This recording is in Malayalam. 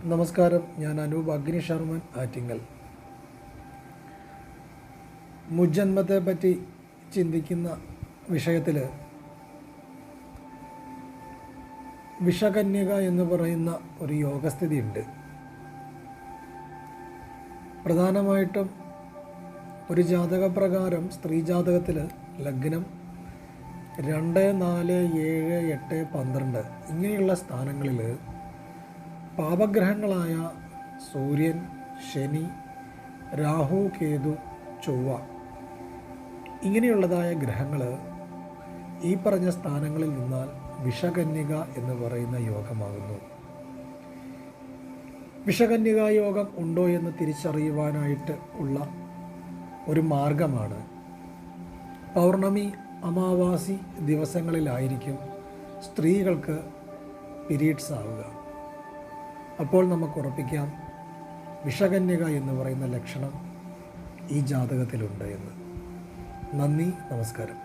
നമസ്കാരം, ഞാൻ അനൂപ് അഗ്നിശർമ്മൻ ആറ്റിങ്ങൽ. മുജ്ജന്മത്തെ പറ്റി ചിന്തിക്കുന്ന വിഷയത്തിൽ വിഷകന്യക എന്ന് പറയുന്ന ഒരു യോഗസ്ഥിതിയുണ്ട്. പ്രധാനമായിട്ടും ഒരു ജാതകപ്രകാരം സ്ത്രീ ജാതകത്തിൽ ലഗ്നം 2, 4, 7, 8, 12 ഇങ്ങനെയുള്ള സ്ഥാനങ്ങളിൽ പാപഗ്രഹങ്ങളായ സൂര്യൻ, ശനി, രാഹു, കേതു, ചൊവ്വ ഇങ്ങനെയുള്ളതായ ഗ്രഹങ്ങൾ ഈ പറഞ്ഞ സ്ഥാനങ്ങളിൽ നിന്നാൽ വിഷകന്യക എന്ന് പറയുന്ന യോഗമാകുന്നു. വിഷകന്യക യോഗം ഉണ്ടോ എന്ന് തിരിച്ചറിയുവാനായിട്ട് ഉള്ള ഒരു മാർഗമാണ് പൗർണമി, അമാവാസി ദിവസങ്ങളിലായിരിക്കും സ്ത്രീകൾക്ക് പീരീഡ്സ് ആവുക. അപ്പോൾ നമുക്ക് ഉറപ്പിക്കാം വിഷകന്യക എന്ന് പറയുന്ന ലക്ഷണം ഈ ജാതകത്തിലുണ്ട് എന്ന്. നന്ദി, നമസ്കാരം.